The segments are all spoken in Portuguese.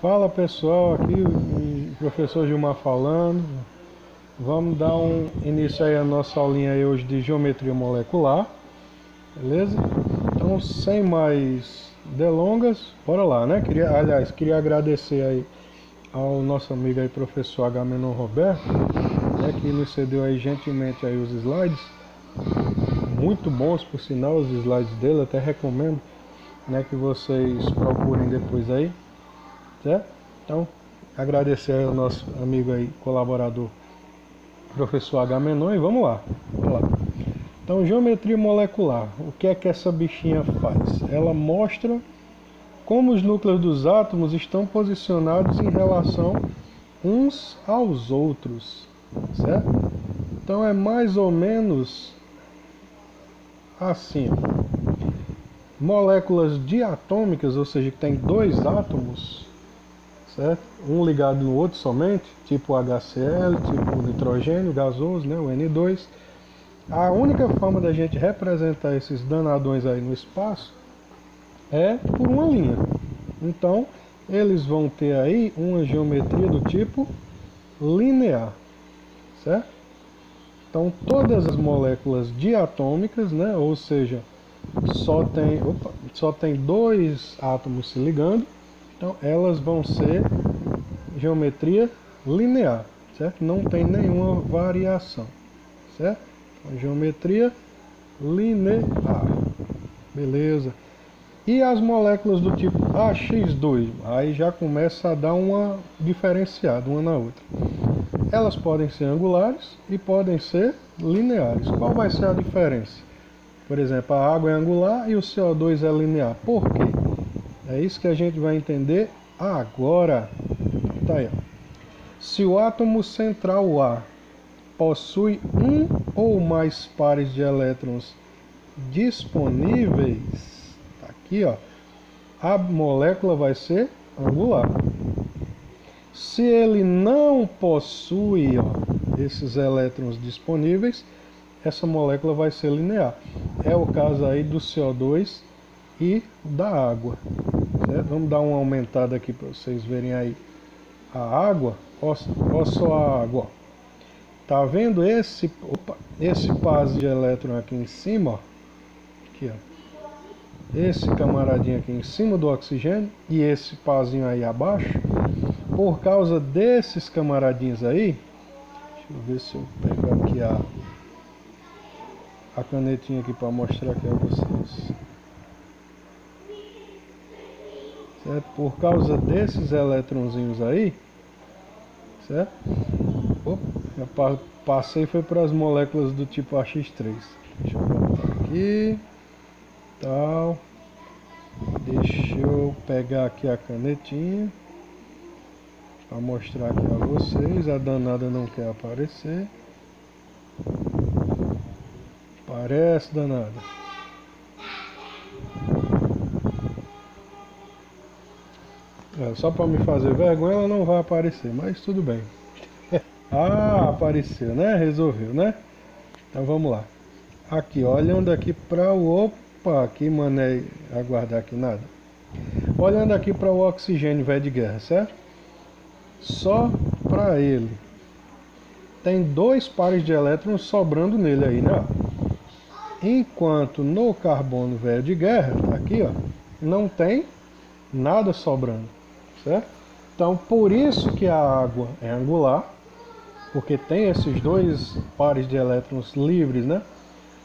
Fala pessoal, aqui o professor Gilmar falando. Vamos dar um início aí à nossa aulinha aí hoje de geometria molecular, beleza? Então, sem mais delongas, bora lá, né? Queria agradecer aí ao nosso amigo aí, professor Agamenon Roberto, né, que nos cedeu aí gentilmente aí os slides, muito bons por sinal os slides dele, até recomendo, né, que vocês procurem depois aí, certo? Então, agradecer ao nosso amigo aí, colaborador, professor Agamenon, e vamos lá. Então, geometria molecular, o que é que essa bichinha faz? Ela mostra como os núcleos dos átomos estão posicionados em relação uns aos outros, certo? Então é mais ou menos assim. Moléculas diatômicas, ou seja, que tem dois átomos, certo? Um ligado no outro somente, tipo HCl, tipo o nitrogênio gasoso, né, o N2. A única forma da gente representar esses danadões aí no espaço é por uma linha. Então, eles vão ter aí uma geometria do tipo linear, certo? Então, todas as moléculas diatômicas, né, ou seja, só tem dois átomos se ligando, então elas vão ser geometria linear, certo? Não tem nenhuma variação, certo? Então, geometria linear, beleza. E as moléculas do tipo AX2, aí já começa a dar uma diferenciada uma na outra. Elas podem ser angulares e podem ser lineares. Qual vai ser a diferença? Por exemplo, a água é angular e o CO2 é linear. Por quê? É isso que a gente vai entender agora. Tá aí, ó. Se o átomo central A possui um ou mais pares de elétrons disponíveis, tá aqui, ó, a molécula vai ser angular. Se ele não possui, ó, esses elétrons disponíveis, essa molécula vai ser linear. É o caso aí do CO2 e da água, certo? Vamos dar uma aumentada aqui para vocês verem aí a água. Olha só a água. Tá vendo esse par de elétron aqui em cima? Ó? Aqui, ó. Esse camaradinho aqui em cima do oxigênio e esse parzinho aí abaixo. Por causa desses camaradinhos aí, deixa eu ver se eu pego aqui a canetinha aqui para mostrar aqui a vocês. Certo? Por causa desses elétronzinhos aí, certo? Opa, já passei foi para as moléculas do tipo AX3. Deixa eu voltar aqui, tal. Deixa eu pegar aqui a canetinha para mostrar aqui a vocês. A danada não quer aparecer. Parece danada. Só para me fazer vergonha ela não vai aparecer, mas tudo bem. Ah, apareceu, né? Resolveu, né? Então vamos lá. Aqui, olhando aqui para o... Opa, aqui, mané, aguardar aqui nada. Olhando aqui para o oxigênio velho de guerra, certo? Só para ele. Tem dois pares de elétrons sobrando nele aí, né? Enquanto no carbono velho de guerra, aqui, ó, não tem nada sobrando, certo? Então, por isso que a água é angular, porque tem esses dois pares de elétrons livres, né,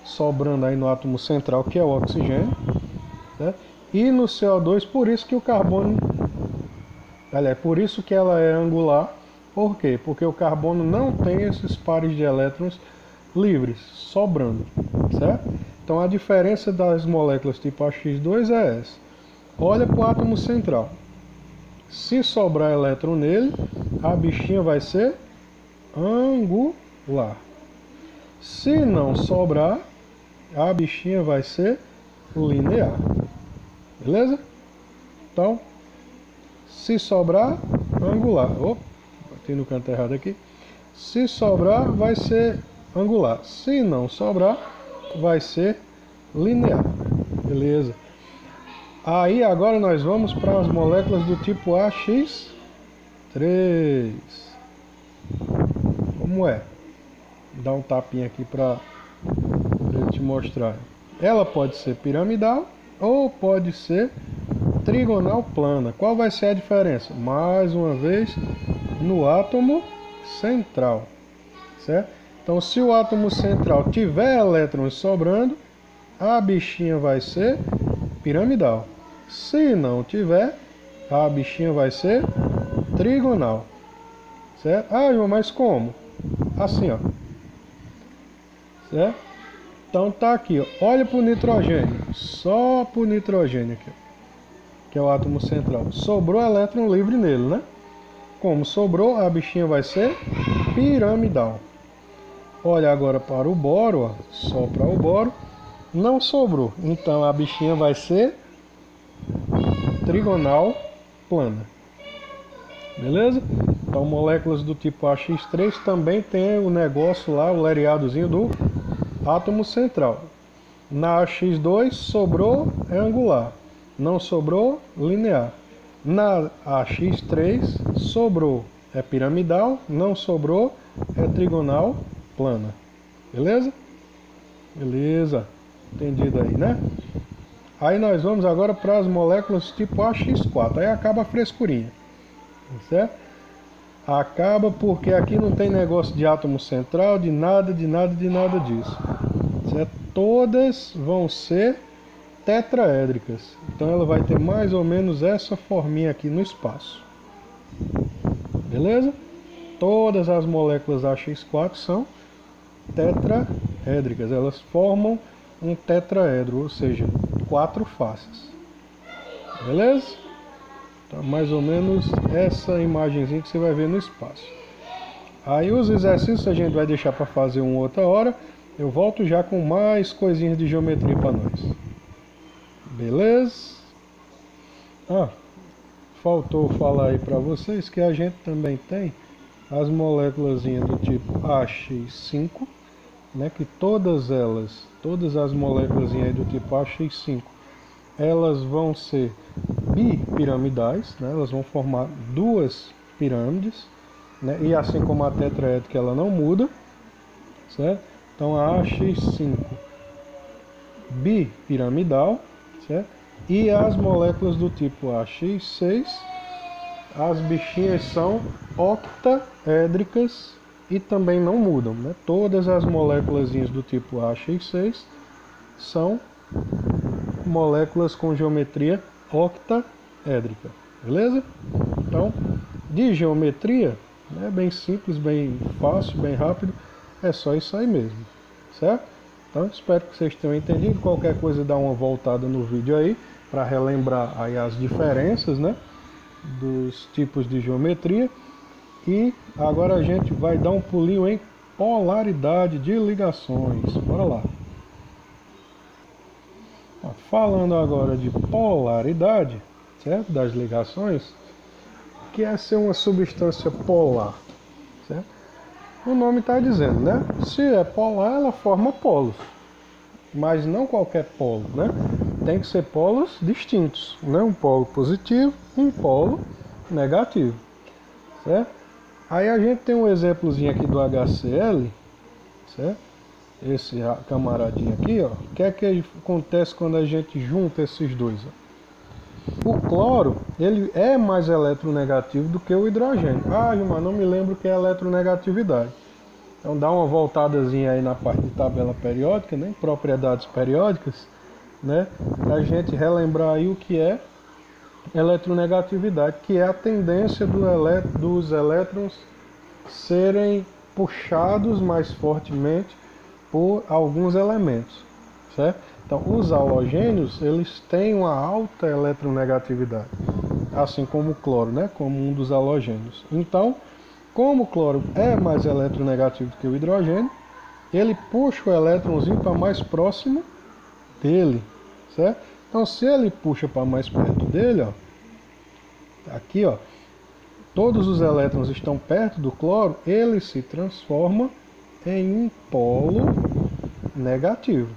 sobrando aí no átomo central, que é o oxigênio, né? E no CO2, por isso que o carbono, aliás, por isso que ela é angular. Por quê? Porque o carbono não tem esses pares de elétrons livres sobrando, certo? Então a diferença das moléculas tipo AX2 é essa. Olha para o átomo central. Se sobrar elétron nele, a bichinha vai ser angular. Se não sobrar, a bichinha vai ser linear. Beleza? Então, se sobrar, angular. Opa, bati no canto errado aqui. Se sobrar, vai ser angular. Se não sobrar, vai ser linear. Beleza? Aí agora nós vamos para as moléculas do tipo AX3. Como é? Vou dar um tapinha aqui para eu te mostrar. Ela pode ser piramidal ou pode ser trigonal plana. Qual vai ser a diferença? Mais uma vez, no átomo central, certo? Então, se o átomo central tiver elétrons sobrando, a bichinha vai ser piramidal. Se não tiver, a bichinha vai ser trigonal, certo? Ah, João, mas como? Assim, ó, certo? Então tá aqui, ó. Olha para o nitrogênio, só para o nitrogênio aqui, ó, que é o átomo central. Sobrou elétron livre nele, né? Como sobrou, a bichinha vai ser piramidal. Olha agora para o boro, ó, só para o boro. Não sobrou, então a bichinha vai ser trigonal plana. Beleza? Então moléculas do tipo AX3 também tem o negócio lá, o lereadozinho do átomo central. Na AX2 sobrou, é angular. Não sobrou, linear. Na AX3 sobrou, é piramidal. Não sobrou, é trigonal plana. Beleza? Beleza. Entendido aí, né? Aí nós vamos agora para as moléculas tipo AX4. Aí acaba a frescurinha. Certo? Acaba porque aqui não tem negócio de átomo central, de nada disso. Certo? Todas vão ser tetraédricas. Então ela vai ter mais ou menos essa forminha aqui no espaço. Beleza? Todas as moléculas AX4 são tetraédricas. Elas formam um tetraedro, ou seja, 4 faces. Beleza? Então, mais ou menos essa imagenzinha que você vai ver no espaço. Aí os exercícios a gente vai deixar para fazer uma outra hora. Eu volto já com mais coisinhas de geometria para nós. Beleza? Ah, faltou falar aí para vocês que a gente também tem as moléculas do tipo AX5, né, que todas as moléculas aí do tipo AX5, elas vão ser bipiramidais, né, elas vão formar duas pirâmides, né, e assim como a tetraédrica ela não muda, certo? Então a AX5 bipiramidal, certo? E as moléculas do tipo AX6, as bichinhas são octaédricas e também não mudam, né? Todas as moléculas do tipo AX6 são moléculas com geometria octaédrica, beleza? Então, de geometria, é bem simples, bem fácil, bem rápido, é só isso aí mesmo, certo? Então, espero que vocês tenham entendido. Qualquer coisa, dá uma voltada no vídeo aí, para relembrar aí as diferenças, né, dos tipos de geometria. E agora a gente vai dar um pulinho em polaridade de ligações. Bora lá. Falando agora de polaridade, certo? Das ligações, que é ser uma substância polar, certo? O nome está dizendo, né? Se é polar, ela forma polos, mas não qualquer polo, né? Tem que ser polos distintos, né? Um polo positivo e um polo negativo, certo? Aí a gente tem um exemplozinho aqui do HCl, certo? Esse camaradinho aqui, ó. O que é que acontece quando a gente junta esses dois? Ó? O cloro, ele é mais eletronegativo do que o hidrogênio. Ah, Gilmar, não me lembro o que é eletronegatividade. Então dá uma voltadazinha aí na parte de tabela periódica, né? Propriedades periódicas, né? Pra gente relembrar aí o que é eletronegatividade, que é a tendência dos elétrons serem puxados mais fortemente por alguns elementos, certo? Então, os halogênios, eles têm uma alta eletronegatividade, assim como o cloro, né? Como um dos halogênios. Então, como o cloro é mais eletronegativo do que o hidrogênio, ele puxa o elétronzinho para mais próximo dele, certo? Então, se ele puxa para mais perto dele, ó, aqui, ó, todos os elétrons estão perto do cloro, ele se transforma em um polo negativo,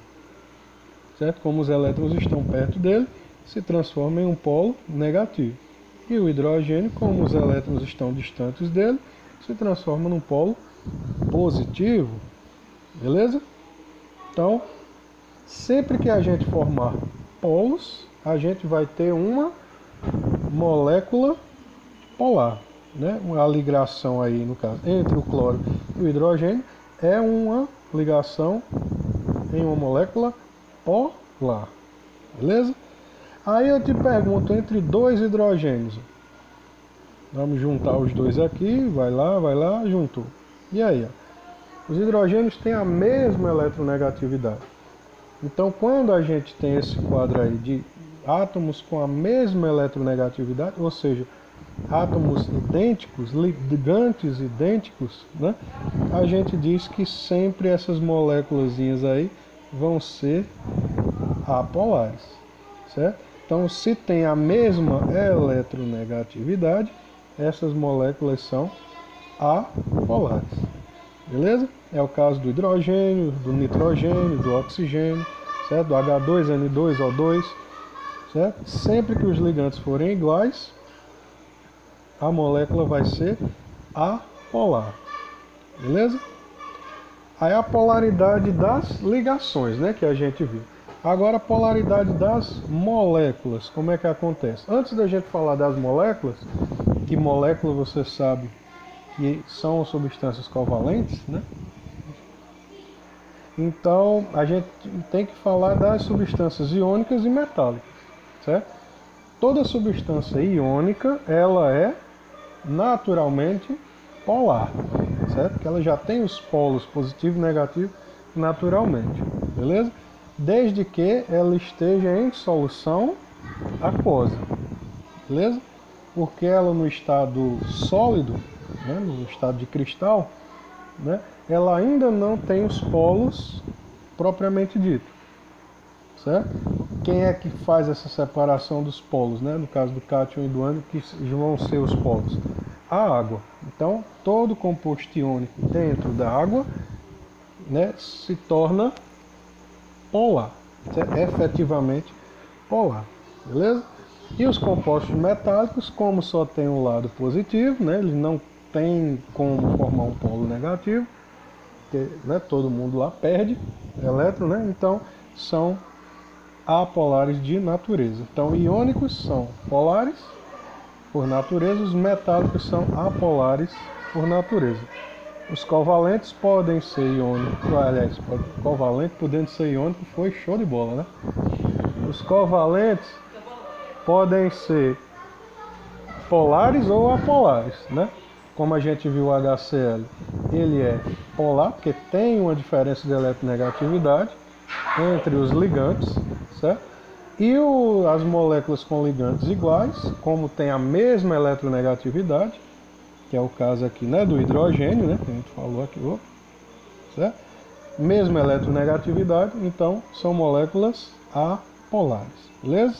certo? Como os elétrons estão perto dele, se transforma em um polo negativo. E o hidrogênio, como os elétrons estão distantes dele, se transforma num polo positivo. Beleza? Então, sempre que a gente formar polos, a gente vai ter uma molécula polar, né? A ligação aí, no caso, entre o cloro e o hidrogênio é uma ligação em uma molécula polar. Beleza? Aí eu te pergunto, entre dois hidrogênios, vamos juntar os dois aqui, vai lá, juntou. E aí, ó, os hidrogênios têm a mesma eletronegatividade. Então, quando a gente tem esse quadro aí de átomos com a mesma eletronegatividade, ou seja, átomos idênticos, ligantes idênticos, né? A gente diz que sempre essas moléculazinhas aí vão ser apolares, certo? Então, se tem a mesma eletronegatividade, essas moléculas são apolares, beleza? É o caso do hidrogênio, do nitrogênio, do oxigênio, certo? Do H2N2O2, certo? Sempre que os ligantes forem iguais, a molécula vai ser apolar, beleza? Aí a polaridade das ligações, né, que a gente viu. Agora a polaridade das moléculas, como é que acontece? Antes da gente falar das moléculas, que molécula você sabe que são substâncias covalentes, né? Então a gente tem que falar das substâncias iônicas e metálicas, certo? Toda substância iônica, ela é naturalmente polar, certo? Porque ela já tem os polos positivo e negativo naturalmente, beleza? Desde que ela esteja em solução aquosa, beleza? Porque ela no estado sólido, né, no estado de cristal, né, ela ainda não tem os polos propriamente dito, certo? Quem é que faz essa separação dos polos, né? No caso do cátion e do ânion, que vão ser os polos? A água. Então, todo composto iônico dentro da água, né, se torna polar, efetivamente polar, beleza? E os compostos metálicos, como só tem um lado positivo, né, eles não tem como formar um polo negativo, porque, né, todo mundo lá perde elétron, né? Então são apolares de natureza. Então iônicos são polares por natureza, os metálicos são apolares por natureza. Os covalentes podem ser iônicos, aliás, covalente podendo ser iônico foi show de bola, né? Os covalentes podem ser polares ou apolares, né? Como a gente viu o HCl, ele é polar, porque tem uma diferença de eletronegatividade entre os ligantes, certo? E as moléculas com ligantes iguais, como tem a mesma eletronegatividade, que é o caso aqui, né, do hidrogênio, né, que a gente falou aqui, certo? Mesma eletronegatividade, então são moléculas apolares, beleza?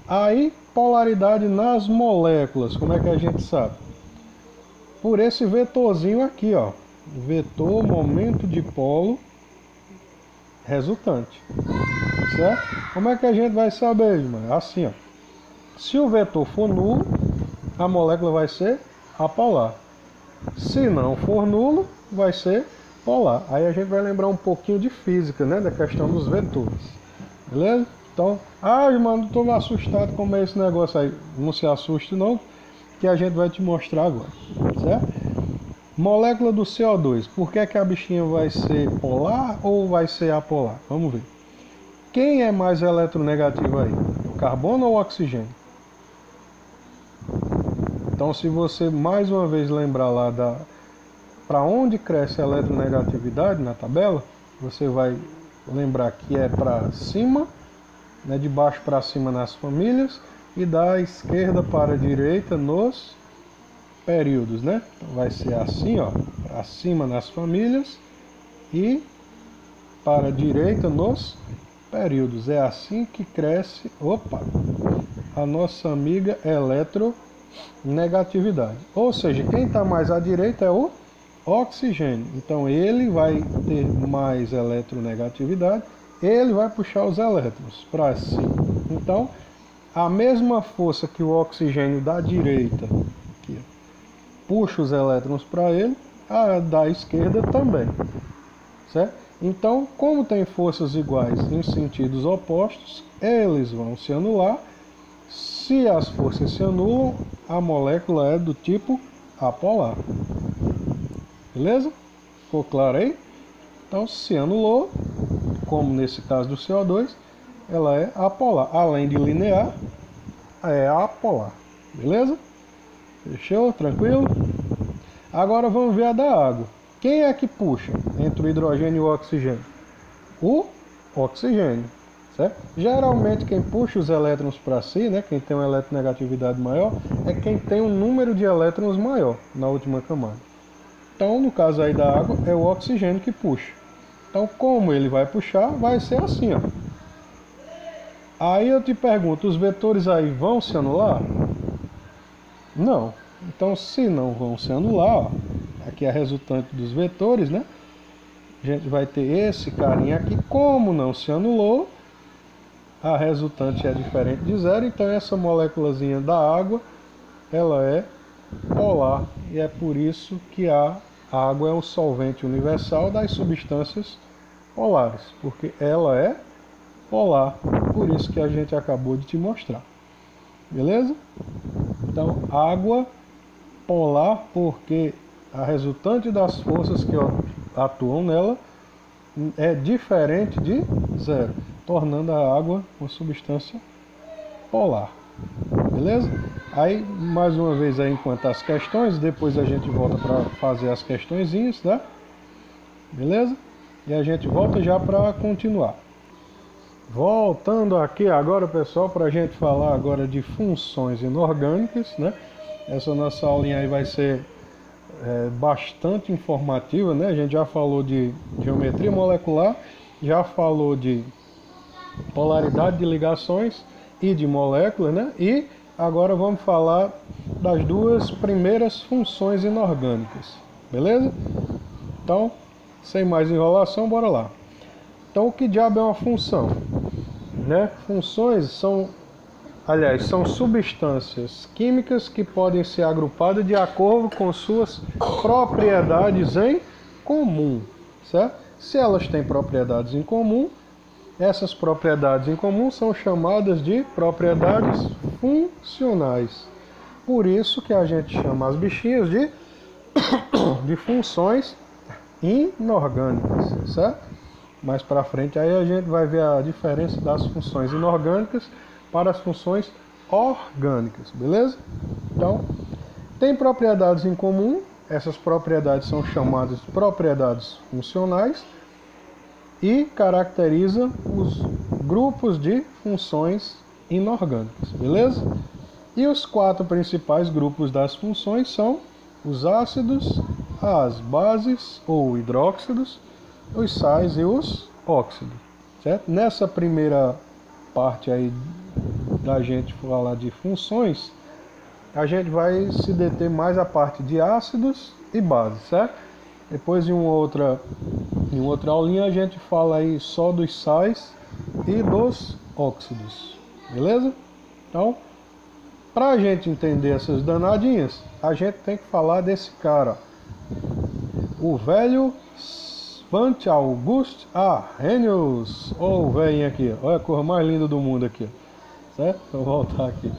Aí, polaridade nas moléculas, como é que a gente sabe? Por esse vetorzinho aqui, ó, vetor momento de polo resultante, certo? Como é que a gente vai saber, irmão? Assim, ó, se o vetor for nulo, a molécula vai ser apolar. Se não for nulo, vai ser polar. Aí a gente vai lembrar um pouquinho de física, né, da questão dos vetores, beleza? Então, mano, estou assustado com esse negócio aí. Não se assuste não, que a gente vai te mostrar agora, certo? Molécula do CO2, por que a bichinha vai ser polar ou vai ser apolar? Vamos ver. Quem é mais eletronegativo aí? O carbono ou o oxigênio? Então, se você mais uma vez lembrar lá para onde cresce a eletronegatividade na tabela, você vai lembrar que é para cima, né, de baixo para cima nas famílias e da esquerda para a direita nos períodos, né? Então vai ser assim, ó, para cima nas famílias e para a direita nos períodos. É assim que cresce, a nossa amiga eletronegatividade. Ou seja, quem está mais à direita é o oxigênio. Então ele vai ter mais eletronegatividade, ele vai puxar os elétrons para cima. Então, a mesma força que o oxigênio da direita aqui, puxa os elétrons para ele, a da esquerda também, certo? Então, como tem forças iguais em sentidos opostos, eles vão se anular. Se as forças se anulam, a molécula é do tipo apolar. Beleza? Ficou claro aí? Então, se anulou, como nesse caso do CO2, ela é apolar. Além de linear, é apolar. Beleza? Fechou? Tranquilo? Agora vamos ver a da água. Quem é que puxa entre o hidrogênio e o oxigênio? O oxigênio. Certo? Geralmente quem puxa os elétrons para si, né, quem tem uma eletronegatividade maior, é quem tem um número de elétrons maior na última camada. Então, no caso aí da água, é o oxigênio que puxa. Então, como ele vai puxar, vai ser assim, ó. Aí eu te pergunto, os vetores aí vão se anular? Não. Então, se não vão se anular, ó, aqui é a resultante dos vetores, né? A gente vai ter esse carinha aqui, como não se anulou, a resultante é diferente de zero, então essa moléculazinha da água, ela é polar, e é por isso que a água é o solvente universal das substâncias polares, porque ela é polar, por isso que a gente acabou de te mostrar. Beleza? Então, água polar, porque a resultante das forças que atuam nela é diferente de zero, tornando a água uma substância polar. Beleza? Aí, mais uma vez, aí, enquanto as questões, depois a gente volta para fazer as questõezinhas, tá? Beleza? E a gente volta já para continuar. Voltando aqui agora, pessoal, para a gente falar agora de funções inorgânicas, né? Essa nossa aulinha aí vai ser bastante informativa, né? A gente já falou de geometria molecular, já falou de polaridade de ligações e de moléculas, né? E agora vamos falar das duas primeiras funções inorgânicas, beleza? Então, sem mais enrolação, bora lá. Então, o que diabo é uma função? Né? Funções são substâncias químicas que podem ser agrupadas de acordo com suas propriedades em comum, certo? Se elas têm propriedades em comum, essas propriedades em comum são chamadas de propriedades funcionais. Por isso que a gente chama as bichinhas de funções inorgânicas, certo? Mais para frente aí a gente vai ver a diferença das funções inorgânicas para as funções orgânicas, beleza? Então, tem propriedades em comum, essas propriedades são chamadas de propriedades funcionais e caracterizam os grupos de funções inorgânicas, beleza? E os quatro principais grupos das funções são os ácidos, as bases ou hidróxidos, os sais e os óxidos, certo? Nessa primeira parte aí da gente falar de funções, a gente vai se deter mais a parte de ácidos e bases, certo? Depois em outra aulinha a gente fala aí só dos sais e dos óxidos, beleza? Então, para a gente entender essas danadinhas, a gente tem que falar desse cara, o velho Svante August Arrhenius, ou o velhinho aqui, olha a cor mais linda do mundo aqui, certo? Vou voltar aqui.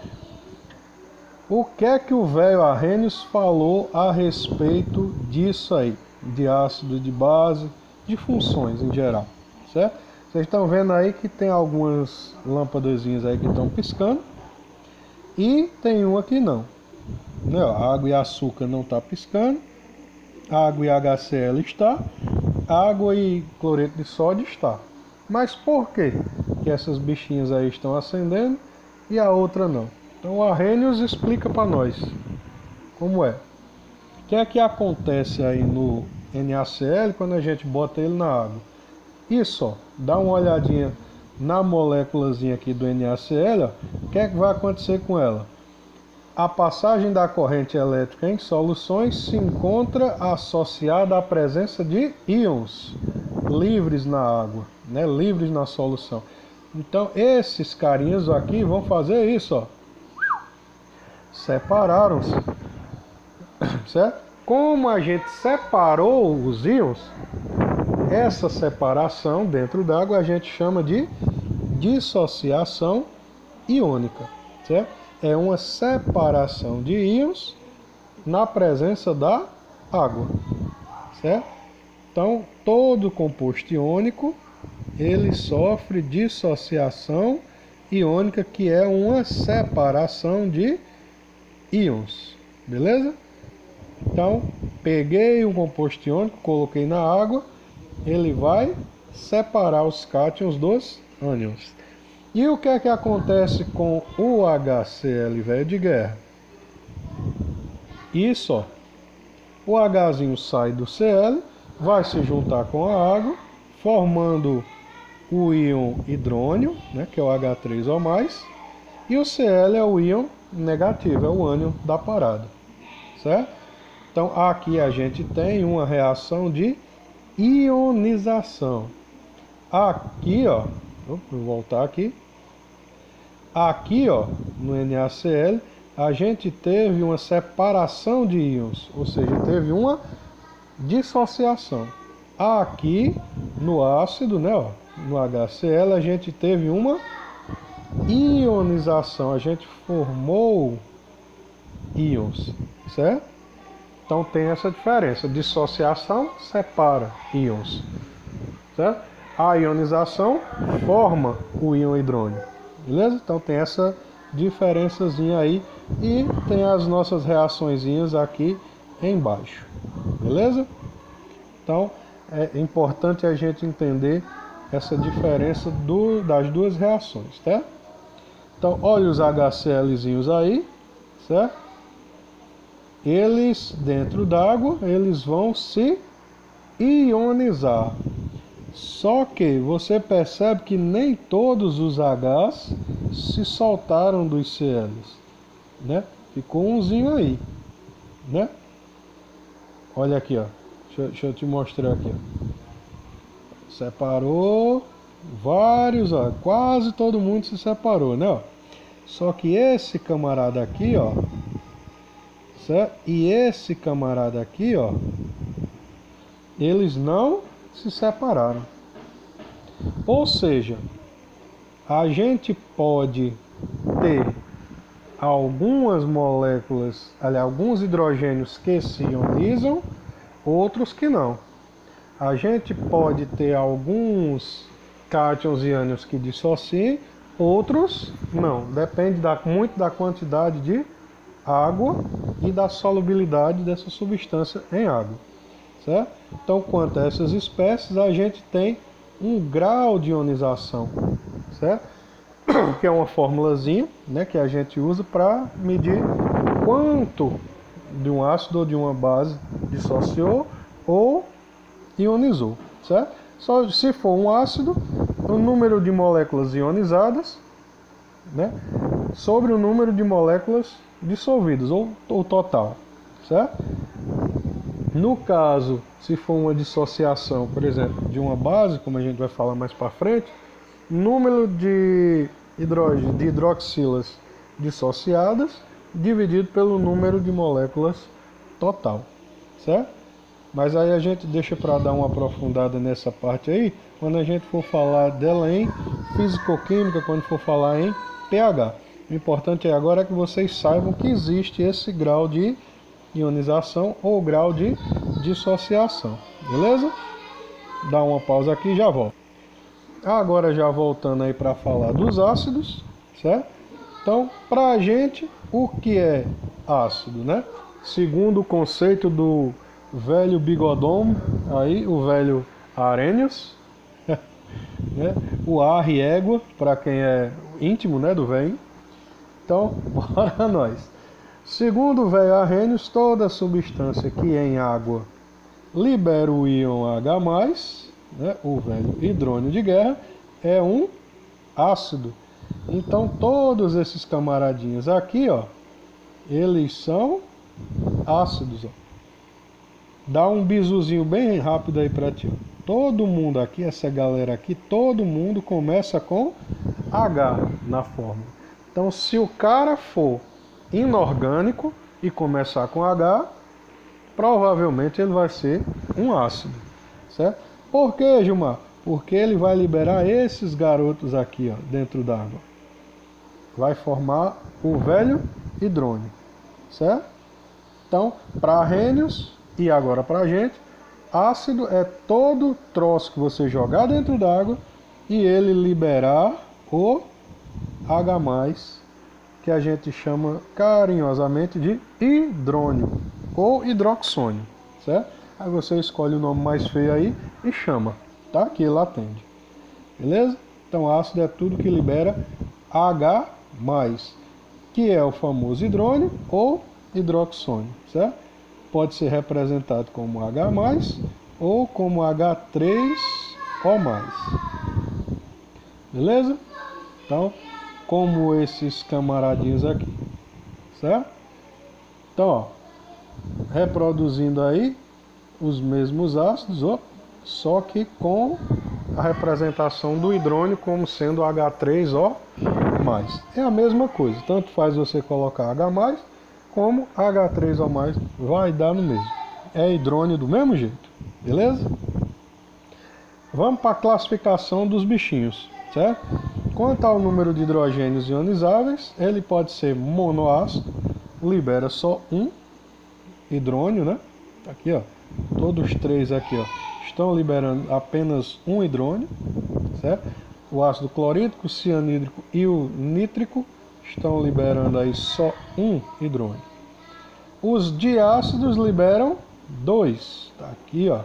O que é que o velho Arrhenius falou a respeito disso aí, de ácido, de base, de funções em geral, certo? Vocês estão vendo aí que tem algumas lâmpadazinhas aí que estão piscando e tem uma que não. Água e açúcar não está piscando, água e HCl está, água e cloreto de sódio está. Mas por que essas bichinhas aí estão acendendo e a outra não? Então o Arrhenius explica para nós como é. O que é que acontece aí no NaCl quando a gente bota ele na água? Isso, ó, dá uma olhadinha na moléculazinha aqui do NaCl, ó, o que é que vai acontecer com ela? A passagem da corrente elétrica em soluções se encontra associada à presença de íons livres na água, né, livres na solução. Então esses carinhas aqui vão fazer isso, ó. Separaram-se, certo? Como a gente separou os íons, essa separação dentro d'água a gente chama de dissociação iônica, certo? É uma separação de íons na presença da água, certo? Então, todo composto iônico, ele sofre dissociação iônica, que é uma separação de íons, beleza? Então, peguei um composto iônico, coloquei na água, ele vai separar os cátions dos ânions. E o que é que acontece com o HCl velho de guerra? Isso, ó. O Hzinho sai do Cl, vai se juntar com a água, formando o íon hidrônio, né, que é o H3O+, e o Cl é o íon negativo, é o ânion da parada, certo? Então aqui a gente tem uma reação de ionização. Aqui, ó, vou voltar aqui. Aqui, ó, no NaCl, a gente teve uma separação de íons, ou seja, teve uma dissociação. Aqui no ácido, né, ó, no HCl, a gente teve uma ionização, a gente formou íons, certo? Então tem essa diferença. Dissociação separa íons, certo? A ionização forma o íon hidrônio, beleza? Então tem essa diferençazinha aí e tem as nossas reaçõezinhas aqui embaixo, beleza? Então é importante a gente entender essa diferença das duas reações, tá? Então olha os HClzinhos aí, certo? Eles, dentro d'água, eles vão se ionizar. Só que você percebe que nem todos os Hs se soltaram dos Cls, né? Ficou umzinho aí, né? Olha aqui, ó. Deixa eu te mostrar aqui, ó. Separou vários, ó. Quase todo mundo se separou, né? Ó. Só que esse camarada aqui, ó, certo? E esse camarada aqui, ó, eles não se separaram. Ou seja, a gente pode ter algumas moléculas, aliás, alguns hidrogênios que se ionizam, outros que não. A gente pode ter alguns cátions e ânions que dissociem, outros não. Depende muito da quantidade de água e da solubilidade dessa substância em água, certo? Então, quanto a essas espécies, a gente tem um grau de ionização, certo? Que é uma formulazinha, né, que a gente usa para medir quanto de um ácido ou de uma base dissociou ou ionizou, certo? Só se for um ácido, o número de moléculas ionizadas, né, sobre o número de moléculas dissolvidas, ou o total, certo? No caso, se for uma dissociação, por exemplo, de uma base, como a gente vai falar mais para frente, número de hidrogênio, de hidroxilas dissociadas dividido pelo número de moléculas total, certo? Mas aí a gente deixa para dar uma aprofundada nessa parte aí, quando a gente for falar dela em fisicoquímica, quando for falar em pH. O importante é agora que vocês saibam que existe esse grau de ionização ou grau de dissociação, beleza? Dá uma pausa aqui e já volto. Agora já voltando aí para falar dos ácidos, certo? Então, para a gente, o que é ácido, né? Segundo o conceito do velho bigodão, aí o velho Arrhenius, né? O ar e égua, para quem é íntimo, né, do velho. Então, bora nós. Segundo o velho Arrhenius, toda substância que em água libera o íon H+, né, o velho hidrônio de guerra, é um ácido. Então todos esses camaradinhos aqui, ó, eles são ácidos, ó. Dá um bisuzinho bem rápido aí para ti, ó. todo mundo aqui, essa galera aqui, todo mundo começa com H na fórmula. Então, se o cara for inorgânico e começar com H, provavelmente ele vai ser um ácido, certo? Por que, Gilmar? Porque ele vai liberar esses garotos aqui, ó, dentro d'água. Vai formar o velho hidrônio, certo? Então, para Arrhenius e agora para a gente, ácido é todo troço que você jogar dentro d'água e ele liberar o H+, que a gente chama carinhosamente de hidrônio ou hidroxônio, certo? Aí você escolhe o nome mais feio aí e chama, tá? Que ele atende. Beleza? Então ácido é tudo que libera H+, que é o famoso hidrônio ou hidroxônio, certo? Pode ser representado como H+, ou como H3O+. Beleza? Então, como esses camaradinhos aqui, certo? Então, ó, reproduzindo aí os mesmos ácidos, ó, só que com a representação do hidrônio como sendo H3O+. É a mesma coisa, tanto faz você colocar H+, como H3O+, vai dar no mesmo. É hidrônio do mesmo jeito, beleza? Vamos para a classificação dos bichinhos, certo? Quanto ao número de hidrogênios ionizáveis, ele pode ser monoácido, libera só um hidrônio, né? Aqui, ó, todos três aqui, ó, estão liberando apenas um hidrônio, certo? O ácido clorídrico, cianídrico e o nítrico estão liberando aí só um hidrônio. Os diácidos liberam dois, tá aqui, ó,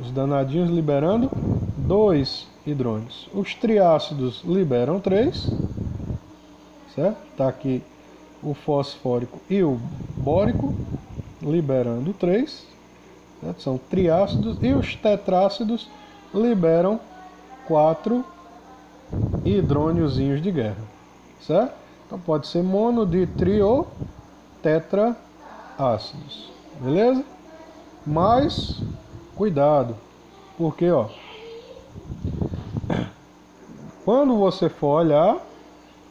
os danadinhos liberando dois hidrônios. Os triácidos liberam três, certo? Tá aqui o fosfórico e o bórico liberando três, certo? São triácidos, e os tetrácidos liberam quatro hidrôniozinhos de guerra, certo? Então pode ser mono, di, tri ou tetraácidos, beleza? Mas cuidado, porque ó, quando você for olhar,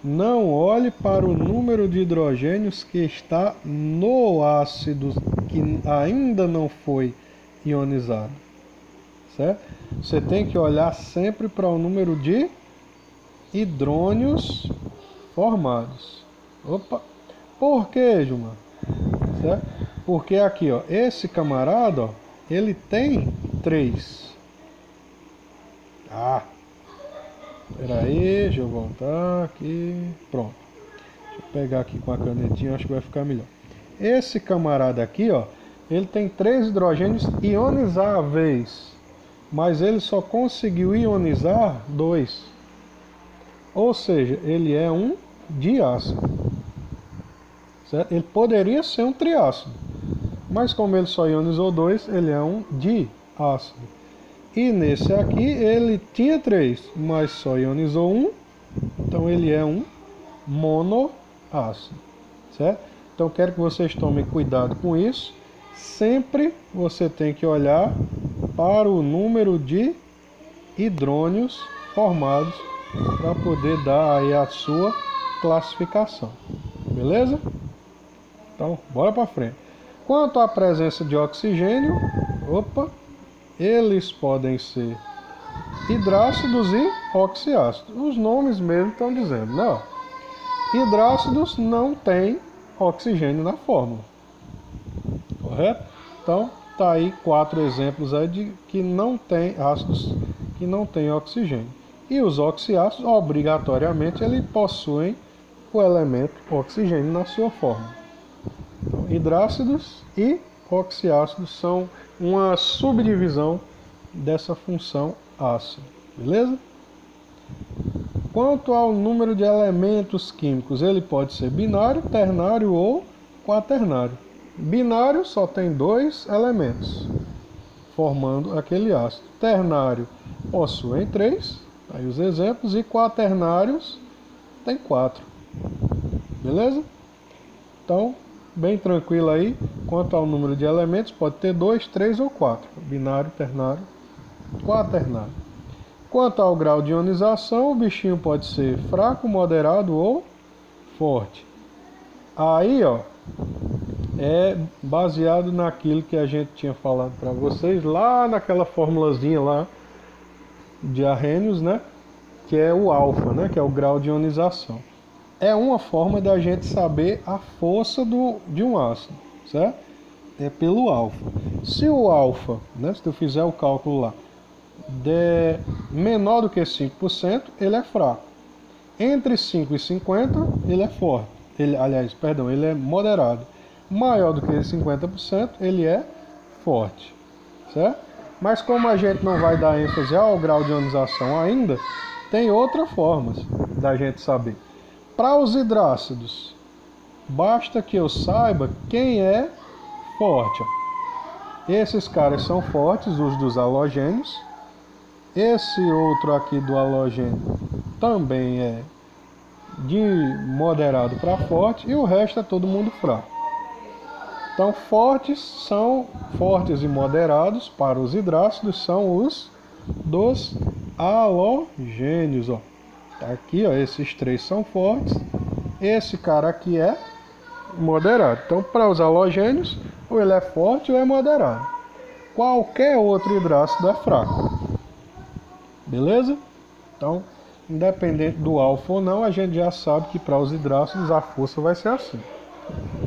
não olhe para o número de hidrogênios que está no ácido que ainda não foi ionizado, certo? Você tem que olhar sempre para o número de hidrônios formados. Opa! Por que, Gilmar? Certo? Porque aqui, ó, esse camarada, ó, ele tem 3. Ah! Peraí, deixa eu voltar aqui. Pronto. Deixa eu pegar aqui com a canetinha, acho que vai ficar melhor. Esse camarada aqui, ó, ele tem 3 hidrogênios ionizáveis, mas ele só conseguiu ionizar 2. Ou seja, ele é um diácido. Certo? Ele poderia ser um triácido, mas como ele só ionizou 2, ele é um diácido. E nesse aqui ele tinha 3, mas só ionizou 1, então ele é um monoácido, certo? Então quero que vocês tomem cuidado com isso. Sempre você tem que olhar para o número de hidrônios formados para poder dar aí a sua classificação, beleza? Então, bora para frente. Quanto à presença de oxigênio, eles podem ser hidrácidos e oxiácidos. Os nomes mesmo estão dizendo, né? Hidrácidos não tem oxigênio na fórmula, correto? Então, tá aí 4 exemplos aí de que não tem ácidos que não têm oxigênio. E os oxiácidos, obrigatoriamente, eles possuem o elemento oxigênio na sua fórmula. Então, hidrácidos e oxiácidos são uma subdivisão dessa função ácido, beleza? Quanto ao número de elementos químicos, ele pode ser binário, ternário ou quaternário. Binário só tem 2 elementos, formando aquele ácido. Ternário possuem 3, aí os exemplos, e quaternários tem 4, beleza? Então, bem tranquilo aí, quanto ao número de elementos, pode ter 2, 3 ou 4, binário, ternário quaternário. Quanto ao grau de ionização, o bichinho pode ser fraco, moderado ou forte. Aí, ó, é baseado naquilo que a gente tinha falado para vocês lá naquela formulazinha lá de Arrhenius, né? Que é o alfa, né? Que é o grau de ionização. É uma forma da gente saber a força de um ácido, certo? É pelo alfa. Se o alfa, né? Se tu fizer o cálculo lá, der menor do que 5%, ele é fraco. Entre 5 e 50, ele é forte. Ele é moderado. Maior do que 50%, ele é forte. Certo? Mas como a gente não vai dar ênfase ao grau de ionização ainda, tem outras formas da gente saber. Para os hidrácidos, basta que eu saiba quem é forte. Esses caras são fortes, os dos halogênios. Esse outro aqui do halogênio também é de moderado para forte e o resto é todo mundo fraco. Então, são fortes e moderados para os hidrácidos são os dos halogênios, ó. Tá aqui, ó, esses três são fortes. Esse cara aqui é moderado. Então, para os halogênios, ou ele é forte ou é moderado. Qualquer outro hidrácido é fraco. Beleza? Então, independente do alfa ou não, a gente já sabe que para os hidrácidos a força vai ser assim.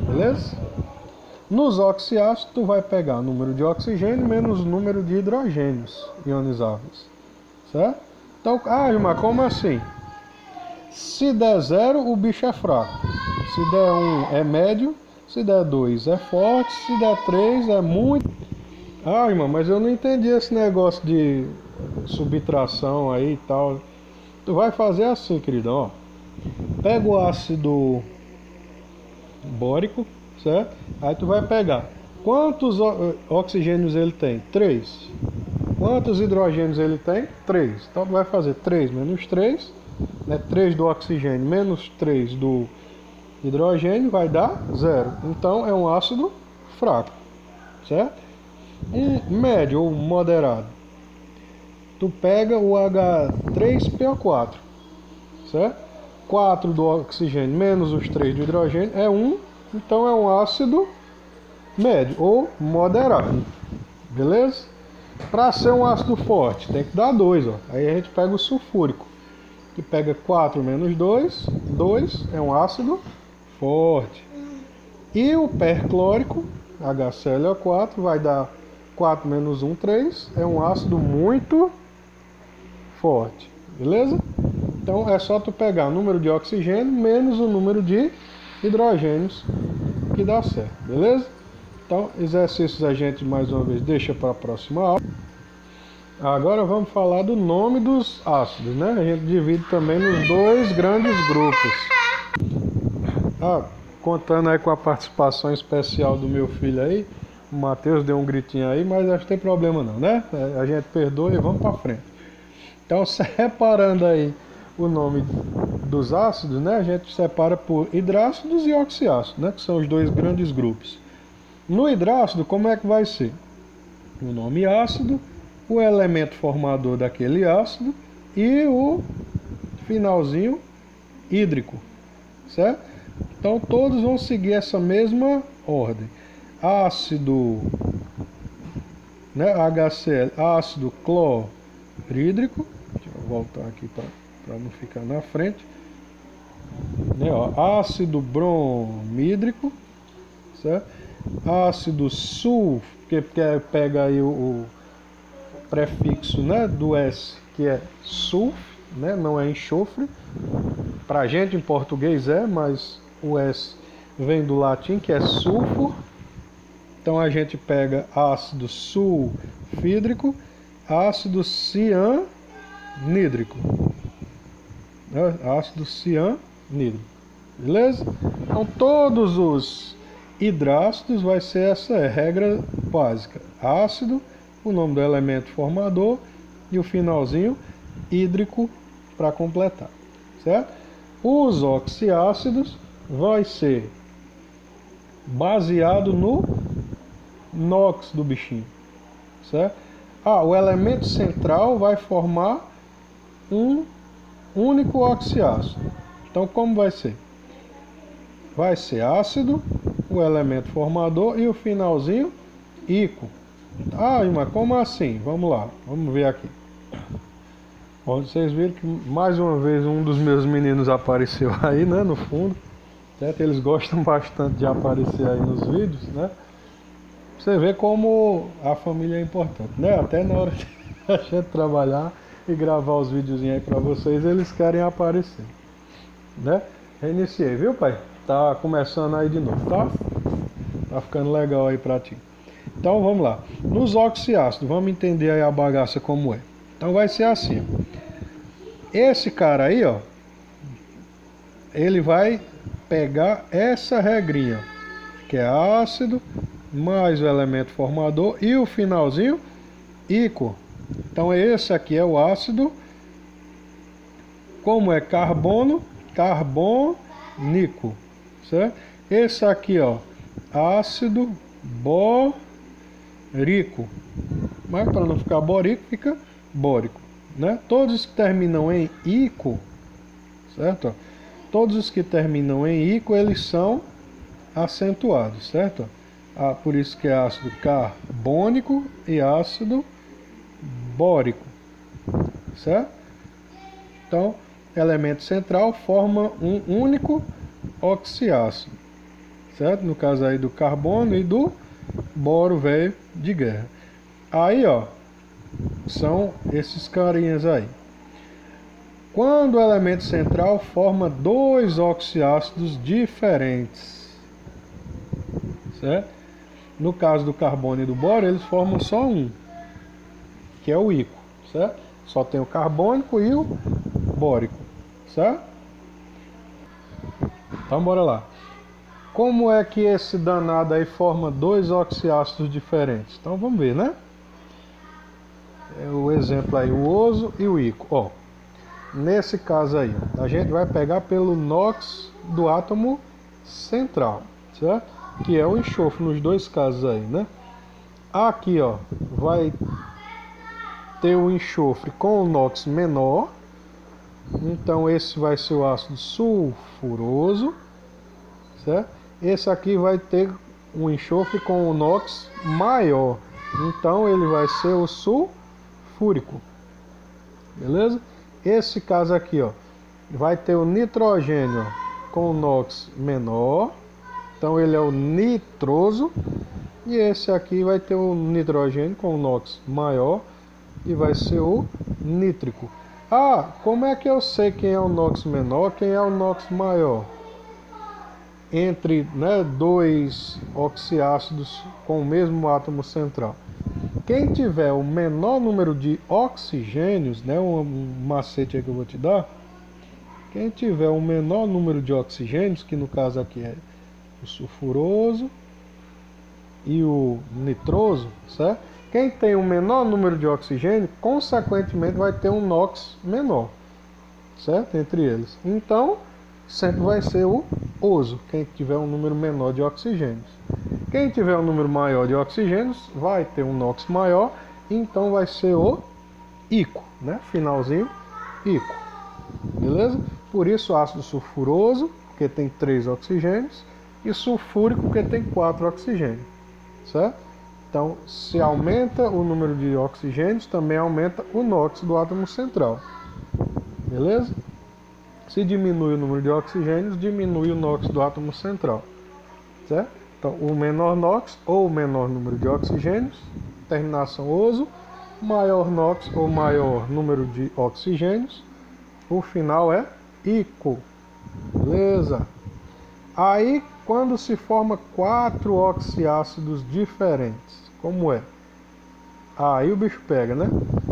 Beleza? Nos oxiácidos, tu vai pegar o número de oxigênio menos o número de hidrogênios ionizáveis. Certo? Então, mas como assim? Se der 0, o bicho é fraco. Se der 1, é médio. Se der 2, é forte. Se der 3, é muito... irmão, mas eu não entendi esse negócio de subtração aí e tal. Tu vai fazer assim, queridão, ó. Pega o ácido bórico, certo? Aí tu vai pegar quantos oxigênios ele tem? 3. Quantos hidrogênios ele tem? 3. Então tu vai fazer 3 menos 3, né? 3 do oxigênio menos 3 do hidrogênio vai dar 0. Então é um ácido fraco, certo? Um médio ou moderado, tu pega o H3PO4, certo? 4 do oxigênio menos os 3 do hidrogênio é 1, então é um ácido médio ou moderado, beleza? Para ser um ácido forte, tem que dar 2, ó. Aí a gente pega o sulfúrico, que pega 4 menos 2, 2 é um ácido forte. E o perclórico, HClO4, vai dar 4 menos 1, 3, é um ácido muito forte, beleza? Então é só tu pegar o número de oxigênio menos o número de hidrogênios que dá certo, beleza? Então, exercícios a gente mais uma vez deixa para a próxima aula. Agora vamos falar do nome dos ácidos, né? A gente divide também nos dois grandes grupos. Contando aí com a participação especial do meu filho aí, o Matheus deu um gritinho aí, mas acho que tem problema não, né? A gente perdoa e vamos para frente. Então, separando aí o nome dos ácidos, né? A gente separa por hidrácidos e oxiácidos, né? Que são os dois grandes grupos. No hidrácido, como é que vai ser? O nome ácido, o elemento formador daquele ácido e o finalzinho hídrico, certo? Então todos vão seguir essa mesma ordem. Ácido, né, HCl, ácido clorídrico. Deixa eu voltar aqui para não ficar na frente. Né, ó, ácido bromídrico, certo? Ácido sulfúrico, que pega aí o prefixo, né, do S, que é sulf, né, não é enxofre. Pra gente em português mas o S vem do latim, que é sulfur. Então a gente pega ácido sulfídrico, ácido cianídrico, né, ácido cianídrico, beleza? Então todos os hidrácidos vai ser essa regra básica: ácido, o nome do elemento formador e o finalzinho hídrico para completar, certo? Os oxiácidos vai ser baseado no NOx do bichinho, certo? o elemento central vai formar um único oxiácido. Então, como vai ser? Vai ser ácido, o elemento formador e o finalzinho íquo. Mas como assim? Vamos lá, vamos ver aqui. Bom, vocês viram que mais uma vez um dos meus meninos apareceu aí, né, no fundo. Certo? Eles gostam bastante de aparecer aí nos vídeos, né? Você vê como a família é importante, né? Até na hora de a gente trabalhar e gravar os videozinhos aí pra vocês, eles querem aparecer, né? Reiniciei, viu, pai? Tá começando aí de novo, tá? Tá ficando legal aí pra ti. Então vamos lá. Nos oxiácidos, vamos entender aí a bagaça como é. Então vai ser assim, ó. Esse cara aí, ó, ele vai pegar essa regrinha, que é ácido, mais o elemento formador e o finalzinho íquo. Então esse aqui é o ácido, como é carbono, carbônico, certo? Esse aqui, ó, ácido bórico, mas para não ficar bórico, fica bórico, né? Todos que terminam em ico, certo? Todos os que terminam em ico, eles são acentuados, certo? Por isso que é ácido carbônico e ácido bórico, certo? Então, elemento central forma um único oxiácido, certo? No caso aí do carbono e do boro velho de guerra. Aí, ó, são esses carinhas aí. Quando o elemento central forma dois oxiácidos diferentes, certo? No caso do carbono e do boro, eles formam só um, que é o íquo, certo? Só tem o carbônico e o bórico, certo? Então bora lá. Como é que esse danado aí forma dois oxiácidos diferentes? Então vamos ver, né? É o exemplo aí, o oso e o íquo. Ó, nesse caso aí, a gente vai pegar pelo NOx do átomo central, certo? Que é o enxofre nos dois casos aí, né? Aqui, ó, vai ter o enxofre com o NOx menor. Então esse vai ser o ácido sulfuroso, certo? Esse aqui vai ter um enxofre com o NOx maior. Então ele vai ser o sulfúrico. Beleza? Esse caso aqui, ó, vai ter o nitrogênio com o NOx menor. Então ele é o nitroso. E esse aqui vai ter o nitrogênio com o NOx maior e vai ser o nítrico. Como é que eu sei quem é o NOx menor, quem é o NOx maior? Entre, né, dois oxiácidos com o mesmo átomo central. Quem tiver o menor número de oxigênios, né, um macete aí que eu vou te dar. Quem tiver o menor número de oxigênios, que no caso aqui é o sulfuroso e o nitroso, certo? Quem tem o menor número de oxigênio, consequentemente vai ter um NOx menor, certo? Entre eles. Então, sempre vai ser o oso, quem tiver um número menor de oxigênios. Quem tiver um número maior de oxigênios, vai ter um NOx maior, então vai ser o íquo, né? Finalzinho, íquo. Beleza? Por isso ácido sulfuroso, porque tem 3 oxigênios, e sulfúrico, porque tem 4 oxigênios, certo? Então, se aumenta o número de oxigênios, também aumenta o NOx do átomo central. Beleza? Se diminui o número de oxigênios, diminui o NOx do átomo central. Certo? Então, o menor NOx ou o menor número de oxigênios, terminação oso, maior NOx ou maior número de oxigênios, o final é íquo. Beleza? Aí, quando se forma 4 oxiácidos diferentes, como é? Aí o bicho pega, né?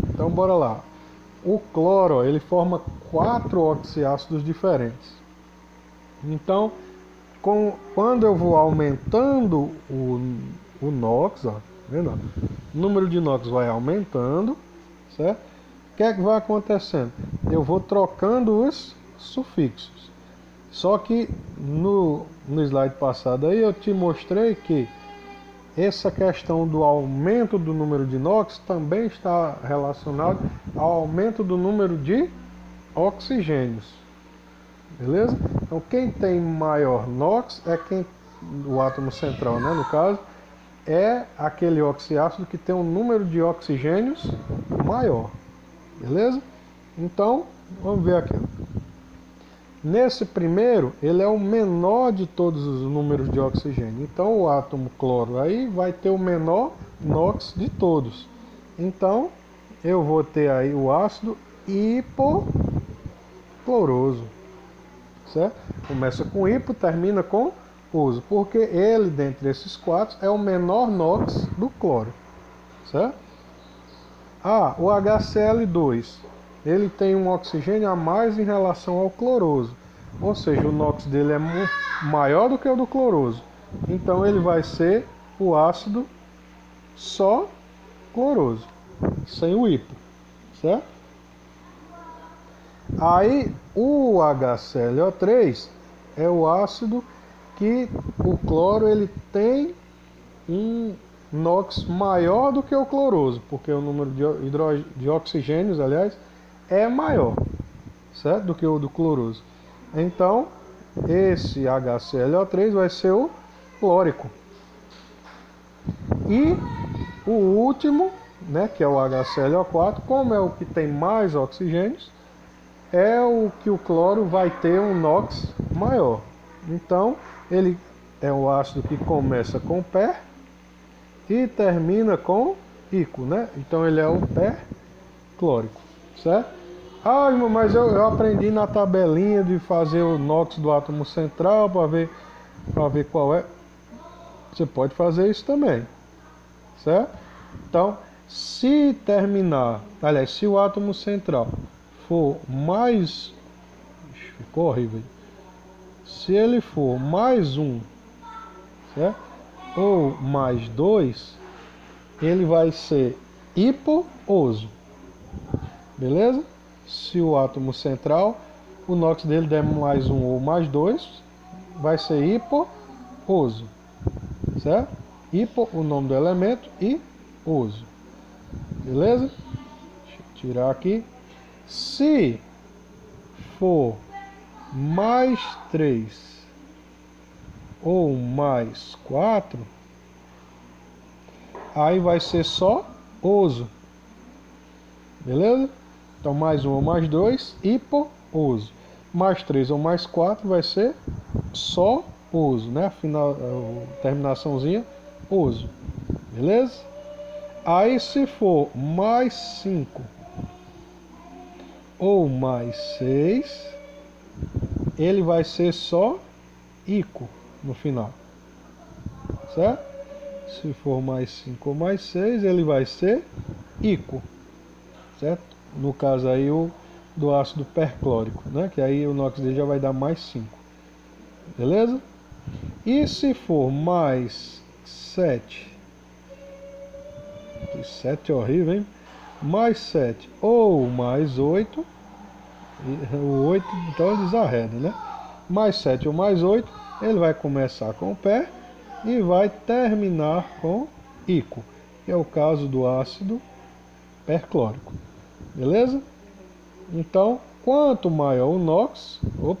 Então bora lá. O cloro, ó, ele forma 4 oxiácidos diferentes. Então, quando eu vou aumentando o NOx, ó, vendo? O número de NOx vai aumentando, certo? O que é que vai acontecendo? Eu vou trocando os sufixos. Só que no slide passado aí eu te mostrei que essa questão do aumento do número de NOx também está relacionado ao aumento do número de oxigênios. Beleza? Então quem tem maior NOx é o átomo central, né, no caso, é aquele oxiácido que tem um número de oxigênios maior. Beleza? Então, vamos ver aqui. Nesse primeiro, ele é o menor de todos os números de oxigênio. Então, o átomo cloro aí vai ter o menor NOx de todos. Então, eu vou ter aí o ácido hipocloroso. Certo? Começa com hipo, termina com oso. Porque ele, dentre esses quatro, é o menor NOx do cloro. Certo? Ah, o HCl2. Ele tem um oxigênio a mais em relação ao cloroso. Ou seja, o NOx dele é maior do que o do cloroso. Então ele vai ser o ácido só cloroso, sem o hipo, certo? Aí o HClO3 é o ácido que o cloro ele tem um NOx maior do que o cloroso, porque o número de oxigênios, aliás, é maior, certo? Do que o do cloroso. Então, esse HClO3 vai ser o clórico. E o último, né, que é o HClO4, como é o que tem mais oxigênios, é o que o cloro vai ter um NOx maior. Então, ele é o ácido que começa com per e termina com ico, né? Então ele é o perclórico, certo? Ah, irmão, mas eu aprendi na tabelinha de fazer o NOx do átomo central para ver qual é. Você pode fazer isso também, certo? Então, se terminar, aliás, se o átomo central for mais, ficou horrível. Se ele for mais um, certo? Ou mais dois, ele vai ser hipooso, beleza? Se o átomo central, o NOx dele der mais um ou mais dois, vai ser hipooso, certo? Hipo, o nome do elemento, e oso, beleza? Deixa eu tirar aqui. Se for mais 3 ou mais 4, aí vai ser só oso, beleza? Então, mais 1 ou mais 2, hipooso. Mais 3 ou mais 4 vai ser só oso, né? Final, terminaçãozinha, oso. Beleza? Aí, se for mais 5 ou mais 6, ele vai ser só ico no final. Certo? Se for mais 5 ou mais 6, ele vai ser ico. Certo? No caso aí o do ácido perclórico, né? Que aí o NOx dele já vai dar mais 5. Beleza? E se for mais 7, 7 é horrível, hein? Mais 7 ou mais 8, o 8 então ele desarreda, né? Mais 7 ou mais 8, ele vai começar com o pé e vai terminar com ico, que é o caso do ácido perclórico. Beleza? Então, quanto maior o NOx, vou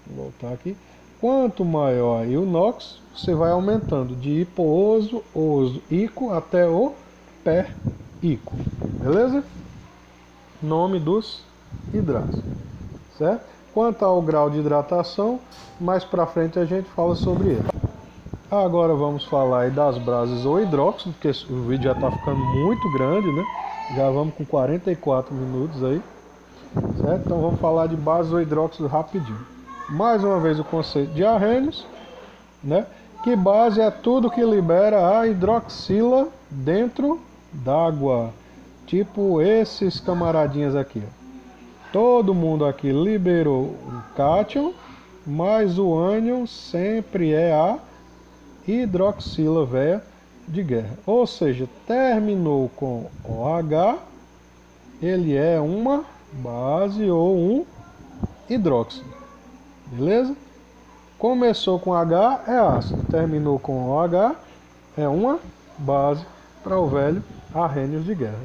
voltar aqui. Quanto maior aí o NOx, você vai aumentando de hipooso, oso, ico até o per-ico. Beleza? Nome dos hidratos. Certo? Quanto ao grau de hidratação, mais para frente a gente fala sobre ele. Agora vamos falar aí das bases ou hidróxido, porque o vídeo já está ficando muito grande, né? Já vamos com 44 minutos aí. Certo? Então vamos falar de base ou hidróxido rapidinho. Mais uma vez o conceito de Arrhenius, né? Que base é tudo que libera a hidroxila dentro d'água. Tipo esses camaradinhas aqui. Ó. Todo mundo aqui liberou o cátion, mas o ânion sempre é a hidroxila véia de guerra. Ou seja, terminou com OH, ele é uma base ou um hidróxido. Beleza? Começou com H, é ácido. Terminou com OH, é uma base para o velho Arrhenius de guerra.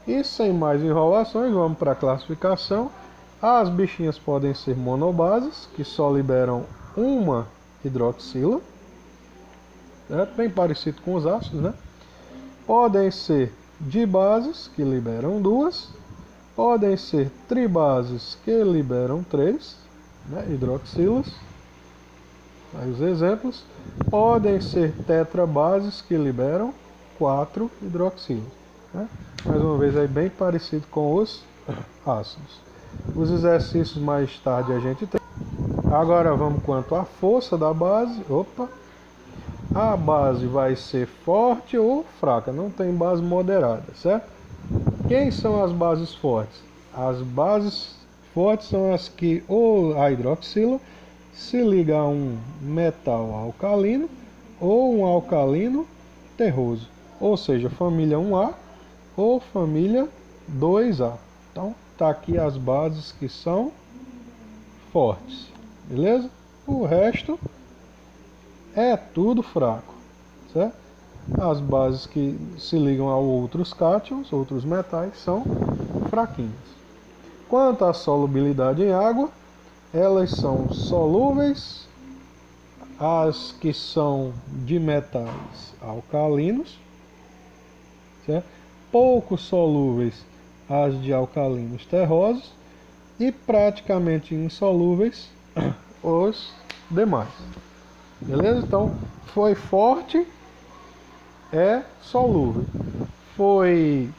E sem mais enrolações, vamos para a classificação. As bichinhas podem ser monobases, que só liberam uma hidroxila, certo? Bem parecido com os ácidos, né? Podem ser dibases, que liberam duas. Podem ser tribases, que liberam três, né, hidroxilas. Aí os exemplos. Podem ser tetrabases, que liberam 4 hidroxilas. Né? Mais uma vez, aí bem parecido com os ácidos. Os exercícios mais tarde a gente tem. Agora vamos quanto à força da base. Opa! A base vai ser forte ou fraca, não tem base moderada, certo? Quem são as bases fortes? As bases fortes são as que ou a hidroxila se liga a um metal alcalino ou um alcalino terroso, ou seja, família 1A ou família 2A. Então, tá aqui as bases que são fortes, beleza? O resto é tudo fraco, certo? As bases que se ligam a outros cátions, outros metais, são fraquinhas. Quanto à solubilidade em água, elas são solúveis, as que são de metais alcalinos, certo? Pouco solúveis as de alcalinos terrosos e praticamente insolúveis os demais. Beleza? Então, foi forte, é solúvel. Foi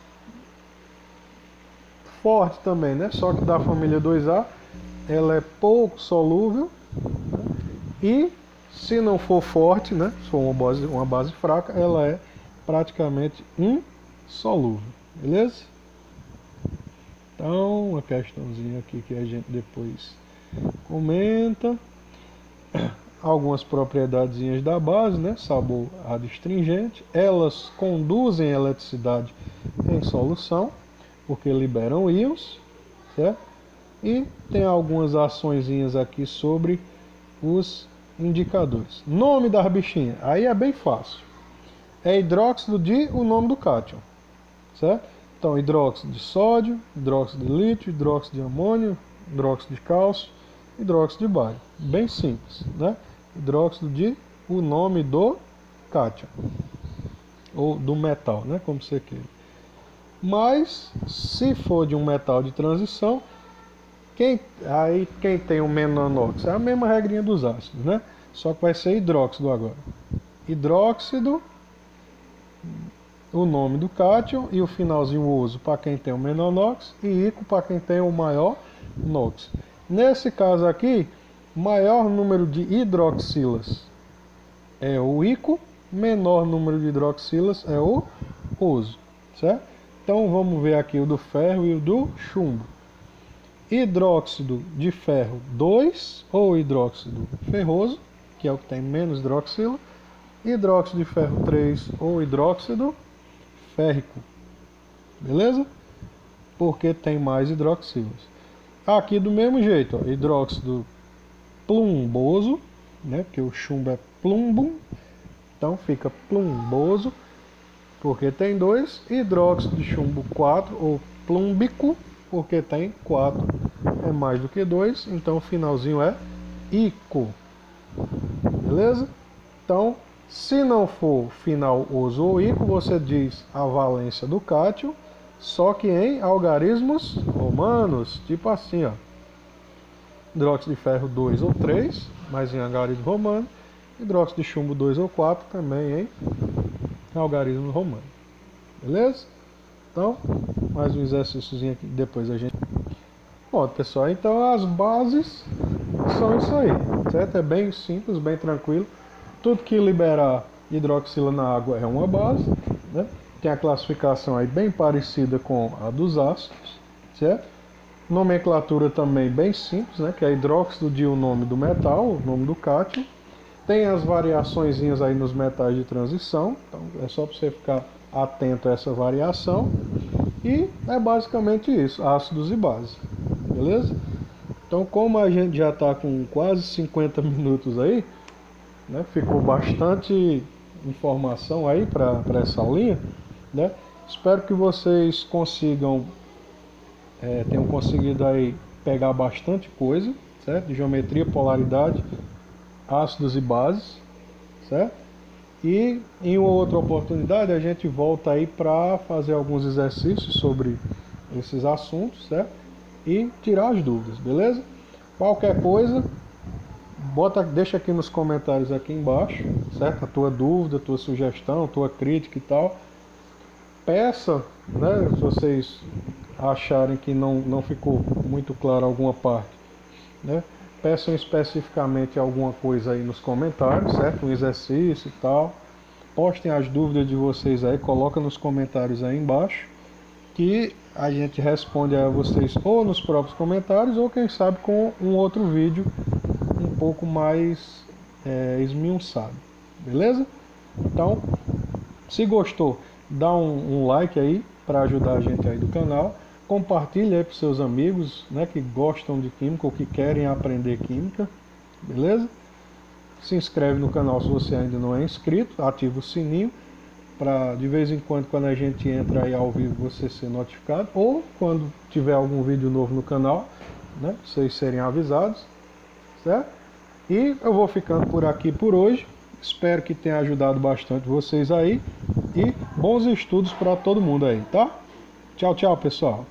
forte também, né? Só que da família 2A, ela é pouco solúvel, né? E se não for forte, né? Se for uma base fraca, ela é praticamente insolúvel. Beleza? Então, uma questãozinha aqui que a gente depois comenta. Algumas propriedadezinhas da base, né? Sabor adstringente. Elas conduzem eletricidade em solução, porque liberam íons, certo? E tem algumas açõezinhas aqui sobre os indicadores. Nome das bichinhas, aí é bem fácil. É hidróxido de o nome do cátion, certo? Então, hidróxido de sódio, hidróxido de lítio, hidróxido de amônio, hidróxido de cálcio, hidróxido de bário. Bem simples, né? Hidróxido de o nome do cátion, ou do metal, né? Como você queira. Mas, se for de um metal de transição, quem tem o menanox? É a mesma regrinha dos ácidos, né? Só que vai ser hidróxido agora. Hidróxido, o nome do cátion e o finalzinho uso para quem tem o menanox e ico para quem tem o maior NOx. Nesse caso aqui, maior número de hidroxilas é o ico, menor número de hidroxilas é o uso, certo? Então vamos ver aqui o do ferro e o do chumbo. Hidróxido de ferro 2 ou hidróxido ferroso, que é o que tem menos hidroxila. Hidróxido de ferro 3 ou hidróxido férrico. Beleza? Porque tem mais hidroxilas. Aqui do mesmo jeito, ó, hidróxido plumboso, né? Porque o chumbo é plumbum, então fica plumboso, porque tem 2. Hidróxido de chumbo 4 ou plúmbico, porque tem 4. É mais do que 2, então o finalzinho é ico. Beleza? Então, se não for final oso ou ico, você diz a valência do cátion, só que em algarismos romanos, tipo assim, ó. Hidróxido de ferro 2 ou 3, mas em algarismo romano. Hidróxido de chumbo 2 ou 4, também em algarismo romano. Beleza? Então, mais um exercíciozinho aqui, depois a gente... Bom, pessoal, então as bases são isso aí, certo? É bem simples, bem tranquilo. Tudo que liberar hidroxila na água é uma base, né? Tem a classificação aí bem parecida com a dos ácidos, certo? Nomenclatura também bem simples, né? Que é hidróxido de o nome do metal, o nome do cátion. Tem as variaçõezinhas aí nos metais de transição, então é só para você ficar atento a essa variação. E é basicamente isso, ácidos e bases, beleza? Então, como a gente já está com quase 50 minutos aí, né, ficou bastante informação aí para essa aulinha, né? Espero que vocês tenham conseguido aí pegar bastante coisa, certo? De geometria, polaridade, ácidos e bases, certo? E em outra oportunidade a gente volta aí para fazer alguns exercícios sobre esses assuntos, certo? E tirar as dúvidas, beleza? Qualquer coisa, deixa aqui nos comentários aqui embaixo, certo? A tua dúvida, a tua sugestão, a tua crítica e tal. Peça, né, se vocês acharem que não ficou muito claro alguma parte, né? Peçam especificamente alguma coisa aí nos comentários, certo? Um exercício e tal. Postem as dúvidas de vocês aí, coloca nos comentários aí embaixo, que a gente responde a vocês ou nos próprios comentários, ou quem sabe com um outro vídeo um pouco mais esmiuçado, beleza? Então, se gostou, dá um like aí para ajudar a gente aí do canal. Compartilha aí para seus amigos, né, que gostam de química ou que querem aprender química, beleza? Se inscreve no canal se você ainda não é inscrito, ativa o sininho para de vez em quando a gente entra aí ao vivo, você ser notificado, ou quando tiver algum vídeo novo no canal, né, vocês serem avisados, certo? E eu vou ficando por aqui por hoje. Espero que tenha ajudado bastante vocês aí. E bons estudos para todo mundo aí, tá? Tchau, tchau, pessoal.